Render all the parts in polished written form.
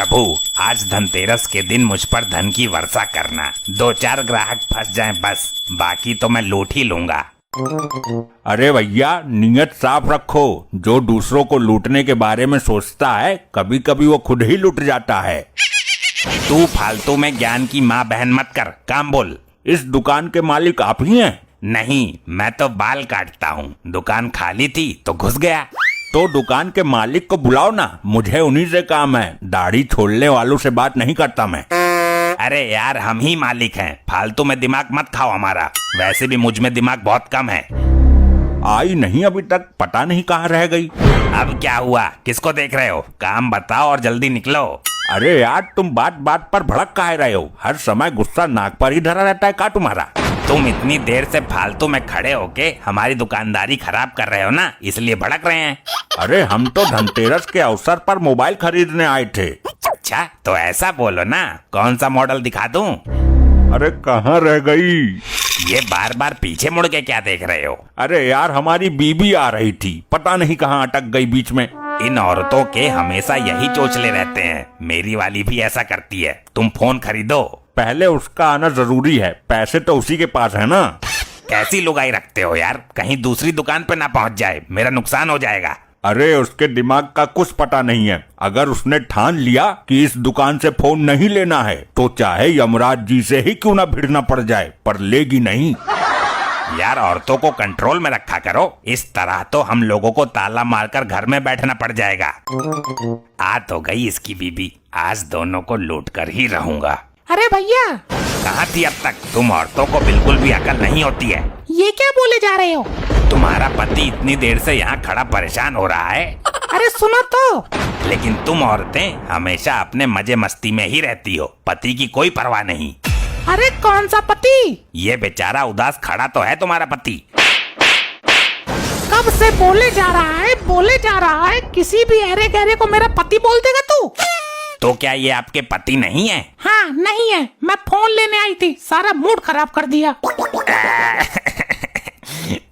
प्रभु, आज धनतेरस के दिन मुझ पर धन की वर्षा करना। 2-4 ग्राहक फंस जाएं बस, बाकी तो मैं लूट ही लूंगा। अरे भैया, नियत साफ रखो। जो दूसरों को लूटने के बारे में सोचता है, कभी कभी वो खुद ही लूट जाता है। तू फालतू में ज्ञान की माँ बहन मत कर, काम बोल। इस दुकान के मालिक आप ही हैं? नहीं, मैं तो बाल काटता हूँ। दुकान खाली थी तो घुस गया। तो दुकान के मालिक को बुलाओ ना, मुझे उन्हीं से काम है। दाढ़ी छोड़ने वालों से बात नहीं करता मैं। अरे यार, हम ही मालिक हैं, फालतू में दिमाग मत खाओ हमारा। वैसे भी मुझ में दिमाग बहुत कम है। आई नहीं अभी तक, पता नहीं कहाँ रह गई। अब क्या हुआ, किसको देख रहे हो? काम बताओ और जल्दी निकलो। अरे यार, तुम बात बात पर भड़क काहे रहे हो? हर समय गुस्सा नाक पर ही धरा रहता है का तुम्हारा? तुम इतनी देर से फालतू में खड़े होके हमारी दुकानदारी खराब कर रहे हो ना, इसलिए भड़क रहे हैं। अरे हम तो धनतेरस के अवसर पर मोबाइल खरीदने आए थे। अच्छा, तो ऐसा बोलो ना, कौन सा मॉडल दिखा दूं? अरे कहाँ रह गई? ये बार बार पीछे मुड़ के क्या देख रहे हो? अरे यार, हमारी बीबी आ रही थी, पता नहीं कहाँ अटक गई बीच में। इन औरतों के हमेशा यही चोचले रहते हैं। मेरी वाली भी ऐसा करती है। तुम फोन खरीदो। पहले उसका आना जरूरी है, पैसे तो उसी के पास है ना। कैसी लुगाई रखते हो यार, कहीं दूसरी दुकान पे ना पहुंच जाए, मेरा नुकसान हो जाएगा। अरे उसके दिमाग का कुछ पता नहीं है। अगर उसने ठान लिया कि इस दुकान से फोन नहीं लेना है, तो चाहे यमराज जी से ही क्यों ना भिड़ना पड़ जाए, पर लेगी नहीं। यार, औरतों को कंट्रोल में रखा करो। इस तरह तो हम लोगों को ताला मारकर घर में बैठना पड़ जाएगा। आ तो गई इसकी बीबी, आज दोनों को लूट कर ही रहूंगा। अरे भैया, कहाँ थी अब तक? तुम औरतों को बिल्कुल भी अकल नहीं होती है। ये क्या बोले जा रहे हो? तुम्हारा पति इतनी देर से यहाँ खड़ा परेशान हो रहा है। अरे सुनो तो। लेकिन तुम औरतें हमेशा अपने मजे मस्ती में ही रहती हो, पति की कोई परवाह नहीं। अरे कौन सा पति? ये बेचारा उदास खड़ा तो है तुम्हारा पति। कब से बोले जा रहा है, किसी भी अरे गहरे को मेरा पति बोल देगा तू? तो क्या ये आपके पति नहीं है? हाँ, नहीं है। मैं फोन लेने आई थी, सारा मूड खराब कर दिया।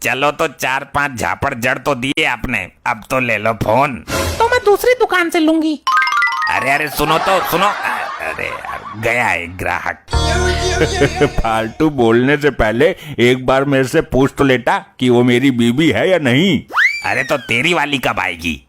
चलो तो 4-5 झापड़ जड़ तो दिए आपने, अब तो ले लो फोन। तो मैं दूसरी दुकान से लूंगी। अरे सुनो तो सुनो। अरे यार, गया एक ग्राहक। फालतू बोलने से पहले एक बार मेरे से पूछ तो लेता कि वो मेरी बीबी है या नहीं। अरे तो तेरी वाली कब आएगी?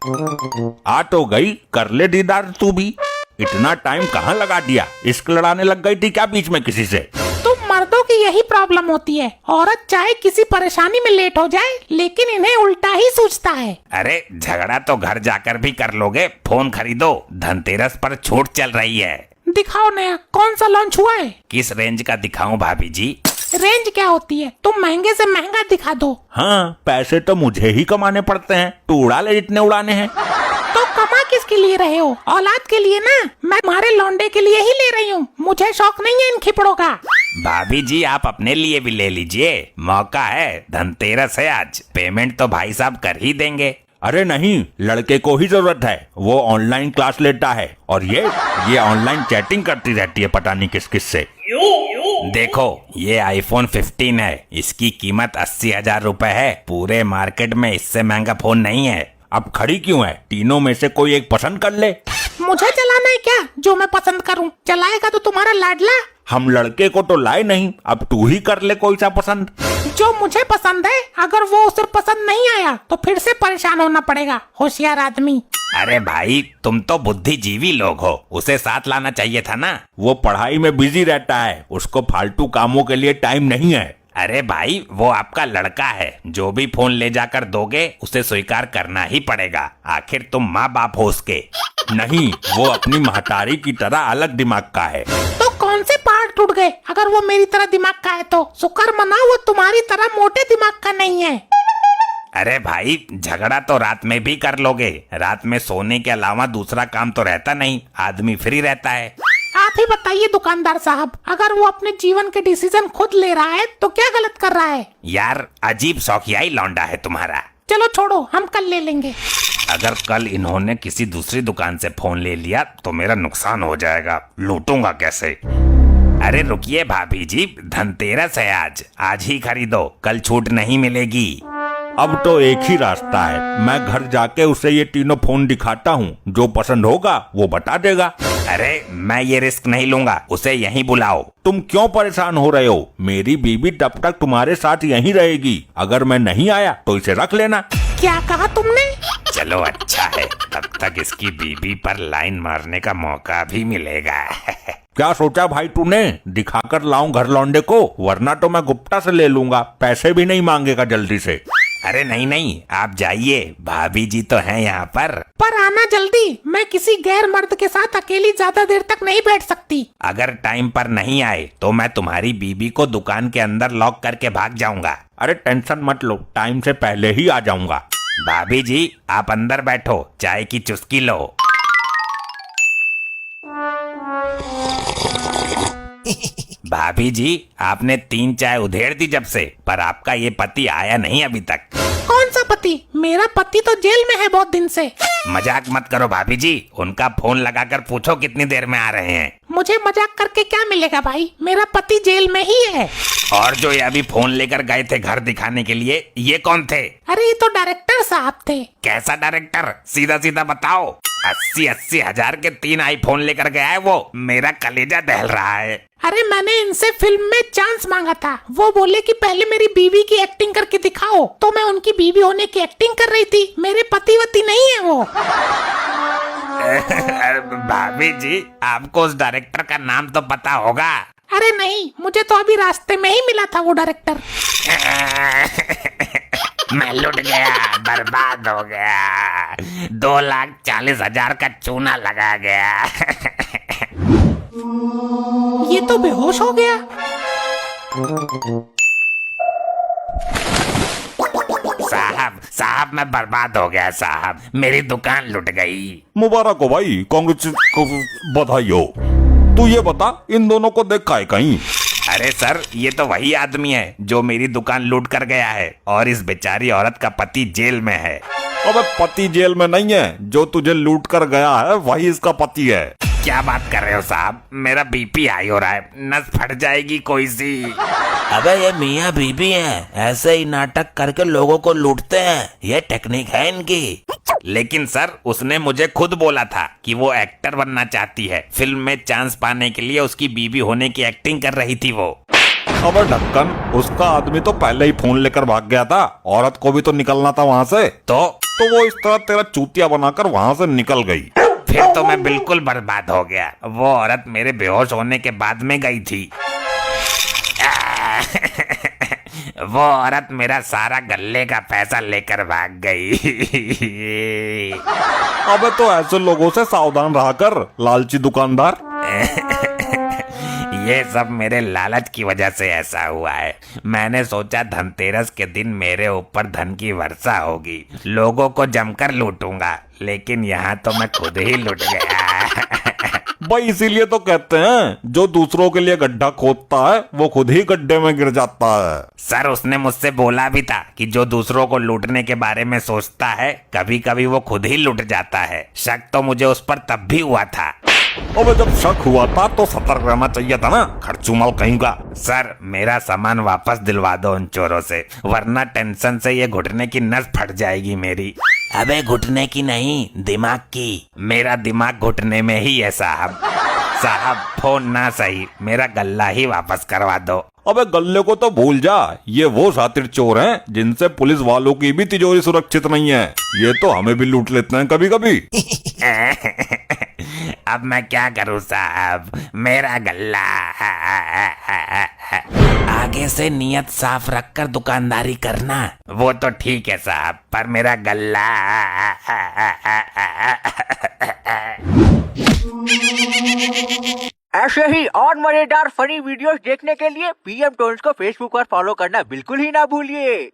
आ तो गई, कर ले दीदार तू भी। इतना टाइम कहाँ लगा दिया? इश्क लड़ाने लग गई थी क्या बीच में किसी से? तुम मर्दों की यही प्रॉब्लम होती है। औरत चाहे किसी परेशानी में लेट हो जाए, लेकिन इन्हें उल्टा ही सूझता है। अरे झगड़ा तो घर जाकर भी कर लोगे। फोन खरीदो, धनतेरस पर छूट चल रही है। दिखाओ नया, कौन सा लॉन्च हुआ है? किस रेंज का दिखाऊं भाभी जी? रेंज क्या होती है? तुम महंगे से महंगा दिखा दो। हाँ, पैसे तो मुझे ही कमाने पड़ते हैं, तू उड़ा ले जितने उड़ाने हैं। तो कमा किसके लिए रहे हो? औलाद के लिए ना। मैं तुम्हारे लौंडे के लिए ही ले रही हूँ, मुझे शौक नहीं है इन खिपड़ों का। भाभी जी, आप अपने लिए भी ले लीजिए, मौका है, धनतेरस है आज। पेमेंट तो भाई साहब कर ही देंगे। अरे नहीं, लड़के को ही जरूरत है। वो ऑनलाइन क्लास लेता है और ये ऑनलाइन चैटिंग करती रहती है पता नहीं किस किस से। देखो, ये iPhone 15 है, इसकी कीमत 80,000 रुपए है। पूरे मार्केट में इससे महंगा फोन नहीं है। अब खड़ी क्यों है? तीनों में से कोई एक पसंद कर ले। मुझे चलाना है क्या जो मैं पसंद करूं? चलाएगा तो तुम्हारा लाडला। हम लड़के को तो लाए नहीं, अब तू ही कर ले कोई सा पसंद। जो मुझे पसंद है, अगर वो उसे पसंद नहीं आया तो फिर से परेशान होना पड़ेगा। होशियार आदमी। अरे भाई, तुम तो बुद्धिजीवी लोग हो, उसे साथ लाना चाहिए था ना। वो पढ़ाई में बिजी रहता है, उसको फालतू कामों के लिए टाइम नहीं है। अरे भाई, वो आपका लड़का है। जो भी फोन ले जाकर दोगे उसे स्वीकार करना ही पड़ेगा। आखिर तुम माँ बाप हो उसके। नहीं, वो अपनी महतारी की तरह अलग दिमाग का है। तो कौन से पहाड़ टूट गए? अगर वो मेरी तरह दिमाग का है तो शुक्र मनाओ वो तुम्हारी तरह मोटे दिमाग का नहीं है। अरे भाई, झगड़ा तो रात में भी कर लोगे। रात में सोने के अलावा दूसरा काम तो रहता नहीं, आदमी फ्री रहता है। आप ही बताइए दुकानदार साहब, अगर वो अपने जीवन के डिसीजन खुद ले रहा है तो क्या गलत कर रहा है? यार, अजीब शौकियाई लौंडा है तुम्हारा। चलो छोड़ो, हम कल ले लेंगे। अगर कल इन्होंने किसी दूसरी दुकान से फोन ले लिया तो मेरा नुकसान हो जाएगा। लूटूंगा कैसे? अरे रुकिए भाभी जी, धनतेरस है आज ही खरीदो, कल छूट नहीं मिलेगी। अब तो एक ही रास्ता है, मैं घर जाके उसे ये तीनों फोन दिखाता हूँ, जो पसंद होगा वो बता देगा। अरे मैं ये रिस्क नहीं लूंगा, उसे यहीं बुलाओ। तुम क्यों परेशान हो रहे हो? मेरी बीबी तब तक तुम्हारे साथ यहीं रहेगी। अगर मैं नहीं आया तो इसे रख लेना। क्या कहा तुमने? चलो अच्छा है, तब तक इसकी बीबी पर लाइन मारने का मौका भी मिलेगा। क्या सोचा भाई तूने? दिखाकर लाऊं घर लौंडे को, वरना तो मैं गुप्ता से ले लूंगा, पैसे भी नहीं मांगेगा जल्दी से। अरे नहीं नहीं, आप जाइए, भाभी जी तो हैं यहाँ पर आना जल्दी, मैं किसी गैर मर्द के साथ अकेली ज्यादा देर तक नहीं बैठ सकती। अगर टाइम पर नहीं आए तो मैं तुम्हारी बीबी को दुकान के अंदर लॉक करके भाग जाऊंगा। अरे टेंशन मत लो, टाइम से पहले ही आ जाऊंगा। भाभी जी आप अंदर बैठो, चाय की चुस्की लो। भाभी जी आपने 3 चाय उधेड़ दी जब से, पर आपका ये पति आया नहीं अभी तक। कौन सा पति? मेरा पति तो जेल में है बहुत दिन से। मजाक मत करो भाभी जी, उनका फोन लगाकर पूछो कितनी देर में आ रहे हैं। मुझे मजाक करके क्या मिलेगा भाई, मेरा पति जेल में ही है। और जो ये अभी फोन लेकर गए थे घर दिखाने के लिए, ये कौन थे? अरे ये तो डायरेक्टर साहब थे। कैसा डायरेक्टर? सीधा सीधा बताओ। 80-80 हजार के 3 आईफोन लेकर गया है वो, मेरा कलेजा दहल रहा है। अरे मैंने इनसे फिल्म में चांस मांगा था, वो बोले कि पहले मेरी बीवी की एक्टिंग करके दिखाओ, तो मैं उनकी बीवी होने की एक्टिंग कर रही थी, मेरे पतिवती नहीं है वो। भाभी जी आपको उस डायरेक्टर का नाम तो पता होगा। अरे नहीं, मुझे तो अभी रास्ते में ही मिला था वो डायरेक्टर। मैं लुट गया, बर्बाद हो गया, 2,40,000 का चूना लगा गया। ये तो बेहोश हो गया। साहब मैं बर्बाद हो गया साहब, मेरी दुकान लुट गई। मुबारक हो भाई, कांग्रेस, बधाई हो। तू ये बता, इन दोनों को देखा है कहीं? अरे सर ये तो वही आदमी है जो मेरी दुकान लूट कर गया है, और इस बेचारी औरत का पति जेल में है। अबे पति जेल में नहीं है, जो तुझे लूट कर गया है वही इसका पति है। क्या बात कर रहे हो साहब, मेरा बीपी हाई हो रहा है, नस फट जाएगी कोई सी। अबे ये मियाँ बीबी हैं, ऐसे ही नाटक करके लोगों को लूटते हैं, ये टेक्निक है इनकी। लेकिन सर उसने मुझे खुद बोला था कि वो एक्टर बनना चाहती है, फिल्म में चांस पाने के लिए उसकी बीबी होने की एक्टिंग कर रही थी वो। अबे ढक्कन, उसका आदमी तो पहले ही फोन लेकर भाग गया था, औरत को भी तो निकलना था वहाँ से। तो वो इस तरह तेरा चूतिया बनाकर वहाँ से निकल गई। फिर तो मैं बिल्कुल बर्बाद हो गया, वो औरत मेरे बेहोश होने के बाद में गई थी। वो औरत मेरा सारा गल्ले का पैसा लेकर भाग गई। अबे तो ऐसे लोगों से सावधान रहा कर, लालची दुकानदार। ये सब मेरे लालच की वजह से ऐसा हुआ है। मैंने सोचा धनतेरस के दिन मेरे ऊपर धन की वर्षा होगी, लोगों को जमकर लूटूंगा, लेकिन यहाँ तो मैं खुद ही लूट गया। भाई इसीलिए तो कहते हैं, जो दूसरों के लिए गड्ढा खोदता है वो खुद ही गड्ढे में गिर जाता है। सर उसने मुझसे बोला भी था कि जो दूसरों को लूटने के बारे में सोचता है, कभी कभी वो खुद ही लूट जाता है। शक तो मुझे उस पर तब भी हुआ था। अबे जब शक हुआ था तो सतर्क रहना चाहिए था ना, खर्चुमाल कहीं का। सर मेरा सामान वापस दिलवा दो उन चोरों से, वरना टेंशन से ये घुटने की नस फट जाएगी मेरी। अबे घुटने की नहीं, दिमाग की। मेरा दिमाग घुटने में ही है साहब। साहब फोन ना सही, मेरा गल्ला ही वापस करवा दो। अबे गल्ले को तो भूल जा, ये वो शातिर चोर हैं जिनसे पुलिस वालों की भी तिजोरी सुरक्षित नहीं है। ये तो हमें भी लूट लेते हैं कभी कभी। अब मैं क्या करूं साहब, मेरा गल्ला। आगे से नियत साफ रखकर दुकानदारी करना। वो तो ठीक है साहब, पर मेरा गल्ला। ऐसे ही और मजेदार फनी वीडियोस देखने के लिए पीएम टोन्स को फेसबुक पर फॉलो करना बिल्कुल ही ना भूलिए।